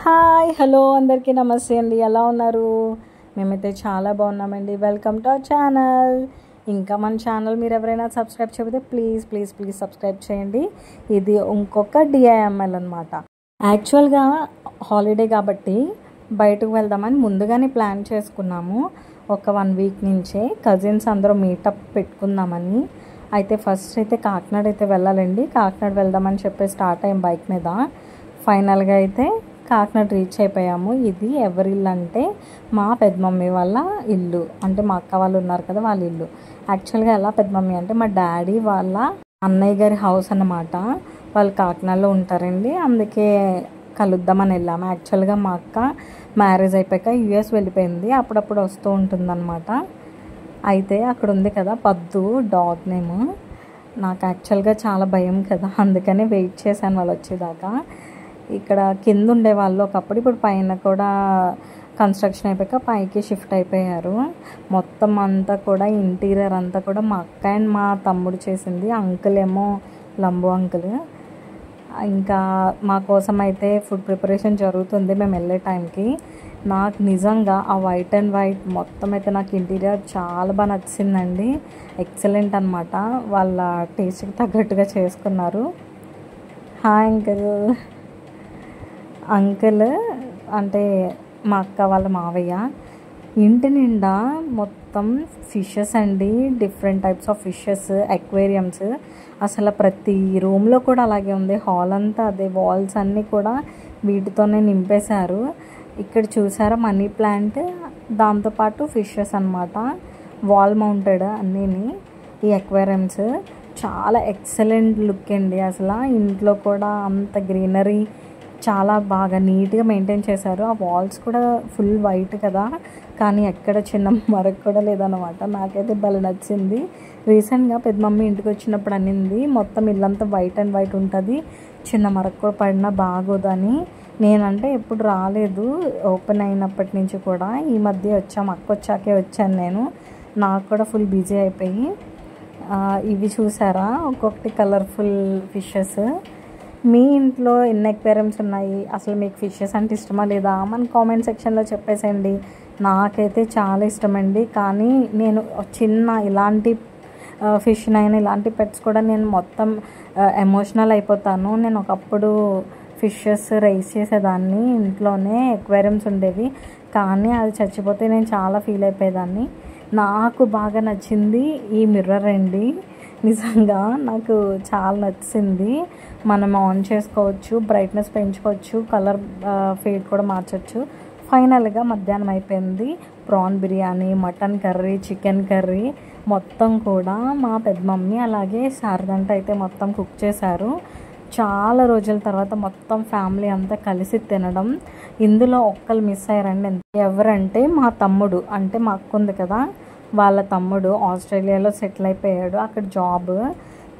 Hi hello అందరికీ నమస్తే అండి. ఎలా ఉన్నారు? మేమైతే చాలా బాగున్నామండి. Welcome to our channel. ఇంకా మన ఛానల్ మీరు ఎవరైనా సబ్స్క్రైబ్ చేయకపోతే ప్లీజ్ ప్లీజ్ ప్లీజ్ సబ్స్క్రైబ్ చేయండి. ఇది ఇంకొక డిఐఎంఎల్ అనమాట. యాక్చువల్గా హాలిడే కాబట్టి బయటకు వెళ్దామని ముందుగానే ప్లాన్ చేసుకున్నాము. ఒక 1 వీక్ నుంచే కజిన్స్ అందరూ మీటప్ పెట్టుకుందామని. అయితే ఫస్ట్ అయితే కాకినాడ అయితే వెళ్ళాలండి. కాకినాడ వెళ్దామని చెప్పి స్టార్ట్ అయ్యాం బైక్ మీద. ఫైనల్గా అయితే కాకినాడ రీచ్ అయిపోయాము. ఇది ఎవరి ఇల్లు అంటే మా పెద్దమమ్మీ వాళ్ళ ఇల్లు, అంటే మా అక్క వాళ్ళు ఉన్నారు కదా వాళ్ళ ఇల్లు. యాక్చువల్గా ఎలా పెద్దమమ్మీ అంటే మా డాడీ వాళ్ళ అన్నయ్య గారి హౌస్ అన్నమాట. వాళ్ళు కాకినాడలో ఉంటారండి, అందుకే కలుద్దామని వెళ్ళాము. యాక్చువల్గా మా అక్క మ్యారేజ్ అయిపోయాక యూఎస్ వెళ్ళిపోయింది, అప్పుడప్పుడు వస్తూ ఉంటుందన్నమాట. అయితే అక్కడ ఉంది కదా పద్దు డాగ్ నేమ్. నాకు యాక్చువల్గా చాలా భయం కదా, అందుకనే వెయిట్ చేశాను వాళ్ళు వచ్చేదాకా. ఇక్కడ కింద ఉండేవాళ్ళు ఒకప్పుడు, ఇప్పుడు పైన కూడా కన్స్ట్రక్షన్ అయిపోయాక పైకి షిఫ్ట్ అయిపోయారు. మొత్తం అంతా కూడా ఇంటీరియర్ అంతా కూడా మా అక్క అండ్ మా తమ్ముడు చేసింది. అంకుల్ ఏమో లంబు అంకుల్. ఇంకా మా కోసం అయితే ఫుడ్ ప్రిపరేషన్ జరుగుతుంది మేము వెళ్ళే టైంకి. నాకు నిజంగా ఆ వైట్ అండ్ వైట్ మొత్తం అయితే నాకు ఇంటీరియర్ చాలా బాగా నచ్చిందండి. ఎక్సలెంట్ అనమాట. వాళ్ళ టేస్ట్కి తగ్గట్టుగా చేసుకున్నారు. Hi uncle. అంకుల్ అంటే మా అక్క వాళ్ళ మావయ్య. ఇంటి నిండా మొత్తం ఫిషెస్ అండి, different types of fishes, aquariums. అసలు ప్రతి రూమ్లో కూడా అలాగే ఉంది. హాల్ అంతా అదే, వాల్స్ అన్నీ కూడా వీటితోనే నింపేశారు. ఇక్కడ చూసారా మనీ ప్లాంట్, దాంతోపాటు ఫిషెస్ అనమాట, వాల్ మౌంటెడ్ అన్నీని. ఈ అక్వేరియంస్ చాలా ఎక్సలెంట్ లుక్ అండి. అసలు ఇంట్లో కూడా అంత గ్రీనరీ చాలా బాగా నీట్గా మెయింటైన్ చేశారు. ఆ వాల్స్ కూడా ఫుల్ వైట్ కదా, కానీ ఎక్కడ చిన్న మరక కూడా లేదన్నమాట. నాకైతే భలే నచ్చింది. రీసెంట్గా పెద్ద మమ్మీ ఇంటికి వచ్చినప్పుడు అనింది మొత్తం ఇల్లంతా వైట్ అండ్ వైట్ ఉంటుంది, చిన్న మరక కూడా పడినా బాగోదని. నేనంటే ఎప్పుడు రాలేదు ఓపెన్ అయినప్పటి నుంచి కూడా, ఈ మధ్య వచ్చాము, అక్క వచ్చాకే వచ్చాను నేను. నాకు కూడా ఫుల్ బిజీ అయిపోయి. ఇవి చూసారా ఒక్కొక్కటి కలర్ఫుల్ ఫిషెస్. మీ ఇంట్లో ఎన్ని అక్వేరియంస్ ఉన్నాయి, అసలు మీకు ఫిషెస్ అంటే ఇష్టమా లేదా మన కామెంట్ సెక్షన్లో చెప్పేసేయండి. నాకైతే చాలా ఇష్టమండి, కానీ నేను చిన్న ఇలాంటి ఫిష్నైనా ఇలాంటి పెట్స్ కూడా నేను మొత్తం ఎమోషనల్ అయిపోతాను. నేను ఒకప్పుడు ఫిషెస్ రైస్ చేసేదాన్ని ఇంట్లోనే, అక్వేరియంస్ ఉండేవి, కానీ అది చచ్చిపోతే నేను చాలా ఫీల్ అయిపోయేదాన్ని. నాకు బాగా నచ్చింది ఈ మిర్రర్ అండి. నిజంగా నాకు చాలా నచ్చింది. మనం ఆన్ చేసుకోవచ్చు, బ్రైట్నెస్ పెంచుకోవచ్చు, కలర్ ఫేడ్ కూడా మార్చవచ్చు. ఫైనల్గా మధ్యాహ్నం అయిపోయింది. Prawn biryani, mutton curry, chicken curry మొత్తం కూడా మా పెద్ద మమ్మీ అలాగే శారదంట అయితే మొత్తం కుక్ చేశారు. చాలా రోజుల తర్వాత మొత్తం ఫ్యామిలీ అంతా కలిసి తినడం. ఇందులో ఒక్కరు మిస్ అయ్యారండి. ఎవరంటే మా తమ్ముడు, అంటే మా అక్క ఉంది కదా వాళ్ళ తమ్ముడు ఆస్ట్రేలియాలో సెటిల్ అయిపోయాడు, అక్కడ జాబ్.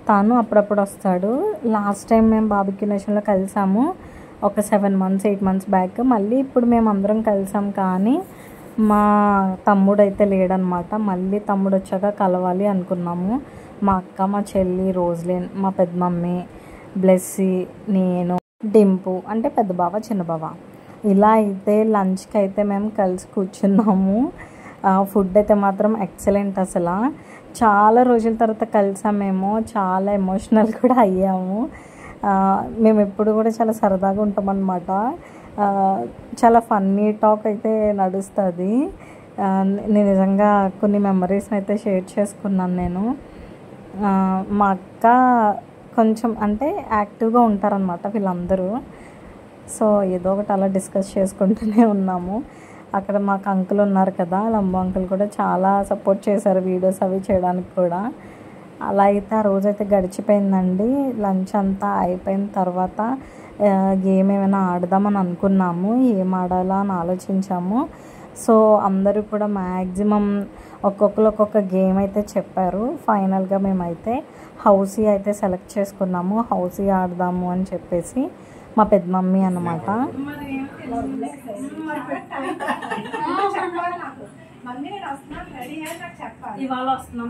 తను అప్పుడప్పుడు వస్తాడు. లాస్ట్ టైం మేము బార్బిక్యూ నేషన్లో కలిసాము ఒక 7 months 8 months బ్యాక్. మళ్ళీ ఇప్పుడు మేము అందరం కలిసాం, కానీ మా తమ్ముడు అయితే లేడనమాట. మళ్ళీ తమ్ముడు వచ్చాక కలవాలి అనుకున్నాము. మా అక్క, మా చెల్లి రోజ్లిన్, మా పెద్ద మమ్మీ, బ్లెస్సీ, నేను, డింపు అంటే పెద్ద బావ చిన్న బావ, ఇలా అయితే లంచ్కి అయితే మేము కలిసి కూర్చున్నాము. ఫుడ్ అయితే మాత్రం ఎక్సలెంట్. అసలు చాలా రోజుల తర్వాత కలిసామేమో, చాలా ఎమోషనల్ కూడా అయ్యాము. మేము ఎప్పుడు కూడా చాలా సరదాగా ఉంటామన్నమాట. చాలా ఫన్నీ టాక్ అయితే నడుస్తుంది. నేను నిజంగా కొన్ని మెమరీస్ని అయితే షేర్ చేసుకున్నాను నేను. మా అక్క కొంచెం అంటే యాక్టివ్గా ఉంటారనమాట వీళ్ళందరూ. సో ఏదో ఒకటి అలా డిస్కస్ చేసుకుంటూనే ఉన్నాము. అక్కడ మాకు అంకుల్ ఉన్నారు కదా, లంబు అంకుల్ కూడా చాలా సపోర్ట్ చేశారు వీడియోస్ అవి చేయడానికి కూడా. అలా అయితే ఆ రోజైతే గడిచిపోయిందండి. లంచ్ అంతా అయిపోయిన తర్వాత గేమ్ ఏమైనా ఆడదామని అనుకున్నాము. ఏం ఆడాలా అని ఆలోచించాము. సో అందరూ కూడా మ్యాక్సిమం ఒక్కొక్కరు ఒక్కొక్క గేమ్ అయితే చెప్పారు. ఫైనల్గా మేమైతే హౌసీ అయితే సెలెక్ట్ చేసుకున్నాము. హౌసీ ఆడదాము అని చెప్పేసి మా పెద్ద మమ్మీ అన్నమాట. ఇవాళ వస్తున్నాం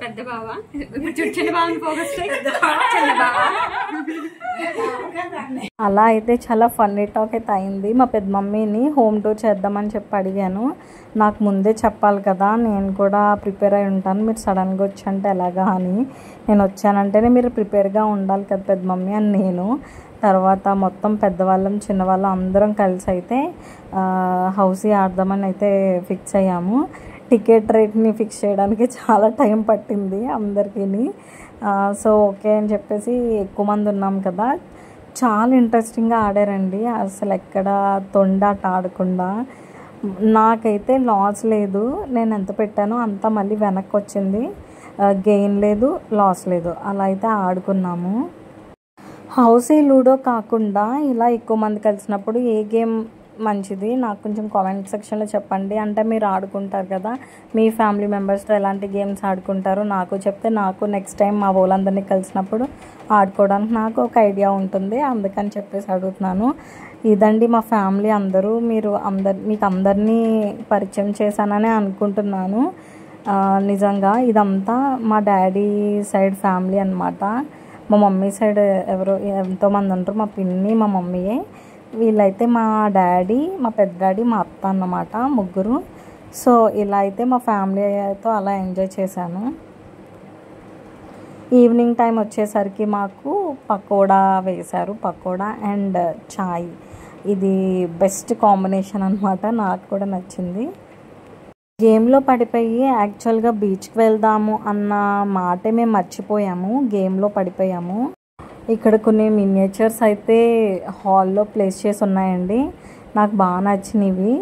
పెద్ద బావ చిన్న బావని ఫోకస్ చిన్న బావ. అలా అయితే చాలా ఫన్నీ టాక్ అయితే అయింది. మా పెద్ద మమ్మీని హోమ్ టూర్ చేద్దామని చెప్పి అడిగాను. నాకు ముందే చెప్పాలి కదా, నేను కూడా ప్రిపేర్ అయి ఉంటాను, మీరు సడన్గా వచ్చంటే ఎలాగా అని. నేను వచ్చానంటేనే మీరు ప్రిపేర్గా ఉండాలి కదా పెద్ద మమ్మీ అని నేను. తర్వాత మొత్తం పెద్దవాళ్ళం చిన్నవాళ్ళం అందరం కలిసి అయితే హౌసీ ఆడదామని అయితే ఫిక్స్ అయ్యాము. టికెట్ రేట్ని ఫిక్స్ చేయడానికి చాలా టైం పట్టింది అందరికీ. సో ఓకే అని చెప్పేసి ఎక్కువ మంది ఉన్నాం కదా, చాలా ఇంట్రెస్టింగ్గా ఆడారండి. అసలు ఎక్కడ తొండాట ఆడకుండా నాకైతే లాస్ లేదు. నేను ఎంత పెట్టానో అంతా మళ్ళీ వెనక్కి వచ్చింది. గెయిన్ లేదు, లాస్ లేదు, అలా అయితే ఆడుకున్నాము. హౌసీ లూడో కాకుండా ఇలా ఎక్కువ మంది కలిసినప్పుడు ఏ గేమ్ మంచిది నాకు కొంచెం కామెంట్ సెక్షన్లో చెప్పండి. అంటే మీరు ఆడుకుంటారు కదా, మీ ఫ్యామిలీ మెంబర్స్తో ఎలాంటి గేమ్స్ ఆడుకుంటారో నాకు చెప్తే నాకు నెక్స్ట్ టైం మా వాళ్ళందరినీ కలిసినప్పుడు ఆడుకోవడానికి నాకు ఒక ఐడియా ఉంటుంది. అందుకని చెప్పేసి అడుగుతున్నాను. ఇదండి మా ఫ్యామిలీ అందరూ. మీకు అందరినీ పరిచయం చేశానని అనుకుంటున్నాను. నిజంగా ఇదంతా మా డాడీ సైడ్ ఫ్యామిలీ అన్నమాట. మా మమ్మీ సైడ్ ఎంతోమంది ఉంటారు, మా పిన్ని మా మమ్మీయే. వీళ్ళైతే మా డాడీ, మా పెద్ద డాడీ, మా అత్త అన్నమాట, ముగ్గురు. సో ఇలా అయితే మా ఫ్యామిలీతో అలా ఎంజాయ్ చేశాను. ఈవినింగ్ టైం వచ్చేసరికి మాకు పకోడా వేశారు. పకోడా అండ్ చాయ్, ఇది బెస్ట్ కాంబినేషన్ అనమాట. నాకు కూడా నచ్చింది. గేమ్లో పడిపోయి యాక్చువల్గా బీచ్కి వెళ్దాము అన్న మాటే మేము మర్చిపోయాము, గేమ్లో పడిపోయాము. ఇక్కడ కొన్ని మినియేచర్స్ అయితే హాల్లో ప్లేస్ చేసి ఉన్నాయండి. నాకు బాగా నచ్చినవి.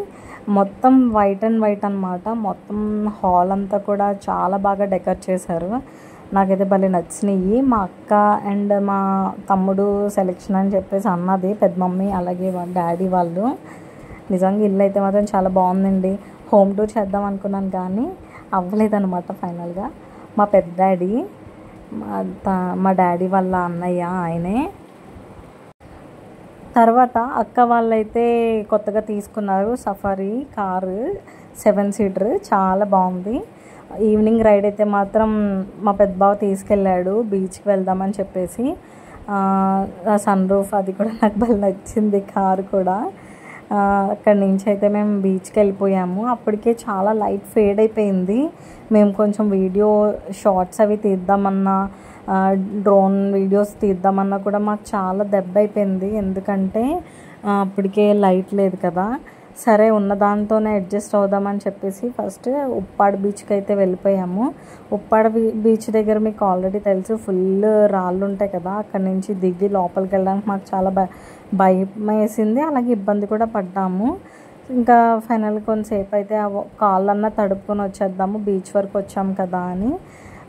మొత్తం వైట్ అండ్ వైట్ అనమాట. మొత్తం హాల్ అంతా కూడా చాలా బాగా డెకరేట్ చేశారు. నాకైతే భలే నచ్చినాయి. మా అక్క అండ్ మా తమ్ముడు సెలెక్షన్ అని చెప్పేసి అన్నది పెద్ద మమ్మీ, అలాగే డాడీ వాళ్ళు. నిజంగా ఇల్లు అయితే మాత్రం చాలా బాగుందండి. హోమ్ టూర్ చేద్దాం అనుకున్నాను కానీ అవ్వలేదన్నమాట ఫైనల్గా. మా పెద్ద డాడీ, మా డాడీ వాళ్ళ అన్నయ్య ఆయనే. తర్వాత అక్క వాళ్ళైతే కొత్తగా తీసుకున్నారు సఫారీ కారు, 7 సీటర్, చాలా బాగుంది. ఈవినింగ్ రైడ్ అయితే మాత్రం మా పెద్ద బావ తీసుకెళ్ళాడు బీచ్కి వెళ్దామని చెప్పేసి. సన్ రూఫ్ అది కూడా నాకు బాగా నచ్చింది, కారు కూడా. అక్కడి నుంచి అయితే మేము బీచ్కి వెళ్ళిపోయాము. అప్పటికే చాలా లైట్ ఫేడ్ అయిపోయింది. మేము కొంచెం వీడియో షార్ట్స్ అవి తీద్దామన్నా, డ్రోన్ వీడియోస్ తీద్దామన్నా కూడా మాకు చాలా దెబ్బ అయిపోయింది. ఎందుకంటే అప్పటికే లైట్ లేదు కదా. సరే ఉన్న దాంతోనే అడ్జస్ట్ అవుదామని చెప్పేసి ఫస్ట్ ఉప్పాడ బీచ్కి అయితే వెళ్ళిపోయాము. ఉప్పాడ బీచ్ దగ్గర మీకు ఆల్రెడీ తెలుసు, ఫుల్ రాళ్ళు ఉంటాయి కదా. అక్కడి నుంచి దిగి లోపలికి వెళ్ళడానికి మాకు చాలా భయం వేసింది, అలాగే ఇబ్బంది కూడా పడ్డాము. ఇంకా ఫైనల్ కొంతసేపు అయితే కాళ్ళన్నా తడుపుకొని వచ్చేద్దాము, బీచ్ వరకు వచ్చాము కదా అని.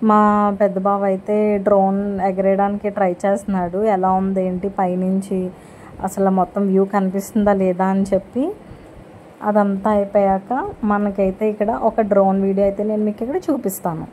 మా పెద్ద బావ అయితే డ్రోన్ ఎగరేయడానికి ట్రై చేస్తున్నాడు. ఎలా ఉంది ఏంటి పైనుంచి, అసలు మొత్తం వ్యూ కనిపిస్తుందా లేదా అని చెప్పి. అదంతా అయిపోయాక మనకైతే ఇక్కడ ఒక డ్రోన్ వీడియో అయితే నేను మీకు ఇక్కడ చూపిస్తాను.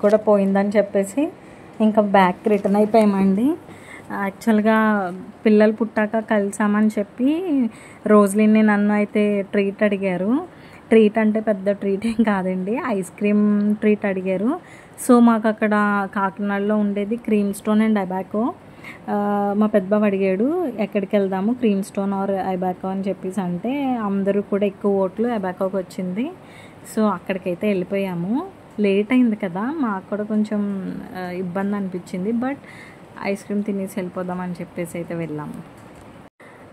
కూడా పోయిందని చెప్పేసి ఇంకా బ్యాక్ రిటర్న్ అయిపోయామండి. యాక్చువల్గా పిల్లలు పుట్టాక కలిసామని చెప్పి రోజులిని నన్ను అయితే ట్రీట్ అడిగారు. ట్రీట్ అంటే పెద్ద ట్రీట్ ఏం కాదండి, ఐస్ క్రీమ్ ట్రీట్ అడిగారు. సో మాకు అక్కడ కాకినాడలో ఉండేది క్రీమ్ స్టోన్ అండ్ ఐబాకో. మా పెద్దబాబు అడిగాడు ఎక్కడికి వెళ్దాము, క్రీమ్ స్టోన్ ఆర్ ఐబాకో అని చెప్పేసి. అంటే అందరూ కూడా ఎక్కువ ఓట్లు ఐబాకోకి వచ్చింది. సో అక్కడికైతే వెళ్ళిపోయాము. లేట్ అయింది కదా, మాకు కూడా కొంచెం ఇబ్బంది అనిపించింది. బట్ ఐస్ క్రీమ్ తినేసి వెళ్ళిపోదామని చెప్పేసి అయితే వెళ్ళాము.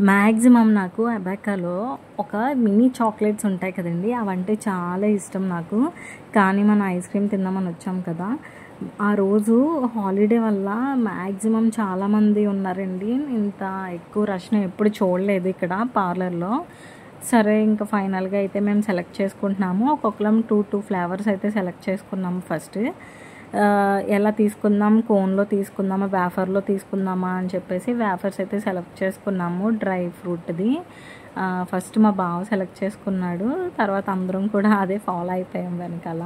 మ్యాక్సిమం నాకు అబాకాలో ఒక మినీ చాక్లెట్స్ ఉంటాయి కదండి, అవంటే చాలా ఇష్టం నాకు. కానీ మన ఐస్ క్రీమ్ తిందామని వచ్చాం కదా, ఆ రోజు హాలిడే వల్ల మ్యాక్సిమం చాలామంది ఉన్నారండి. ఇంత ఎక్కువ రష్ని ఎప్పుడు చూడలేదు ఇక్కడ పార్లర్లో. సరే ఇంకా ఫైనల్గా అయితే మేము సెలెక్ట్ చేసుకుంటున్నాము. ఒక్కొక్కరం 2 ఫ్లేవర్స్ అయితే సెలెక్ట్ చేసుకున్నాము. ఫస్ట్ ఎలా తీసుకుందాం, కోన్లో తీసుకుందామా వేఫర్లో తీసుకుందామా అని చెప్పేసి వేఫర్స్ అయితే సెలెక్ట్ చేసుకున్నాము. డ్రై ఫ్రూట్ది ఫస్ట్ మా బావ సెలెక్ట్ చేసుకున్నాడు, తర్వాత అందరం కూడా అదే ఫాలో అయిపోయాం వెనకాల.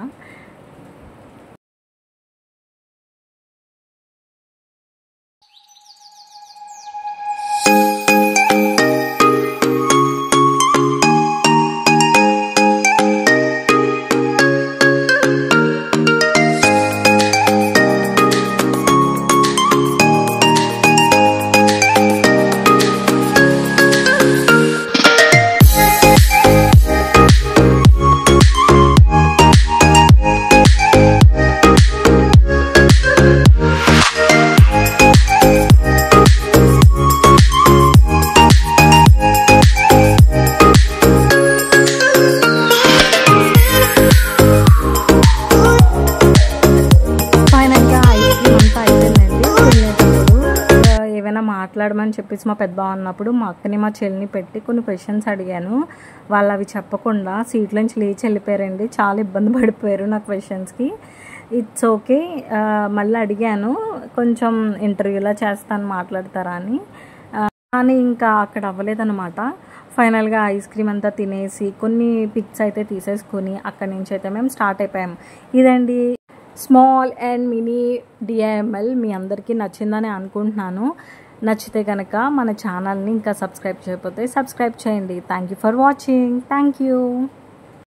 మాట్లాడమని చెప్పేసి మా పెద్ద అన్నప్పుడు మా అక్కని మా చెల్లిని పెట్టి కొన్ని క్వశ్చన్స్ అడిగాను. వాళ్ళు అవి చెప్పకుండా సీట్లోంచి లేచి వెళ్ళిపోయారండి. చాలా ఇబ్బంది పడిపోయారు నా క్వశ్చన్స్కి. ఇట్స్ ఓకే, మళ్ళీ అడిగాను కొంచెం ఇంటర్వ్యూలా చేస్తాను మాట్లాడతారా అని, కానీ ఇంకా అక్కడ అవ్వలేదన్నమాట. ఫైనల్గా ఐస్ క్రీమ్ అంతా తినేసి కొన్ని పిక్స్ అయితే తీసేసుకొని అక్కడి నుంచి అయితే మేము స్టార్ట్ అయిపోయాం. ఇదండి స్మాల్ అండ్ మినీ డిఐఎంఎల్. మీ అందరికీ నచ్చిందని అనుకుంటున్నాను. నచ్చితే కనుక మన ఛానల్ని ఇంకా సబ్స్క్రైబ్ చేయకపోతే సబ్స్క్రైబ్ చేయండి. Thank you for watching. Thank you.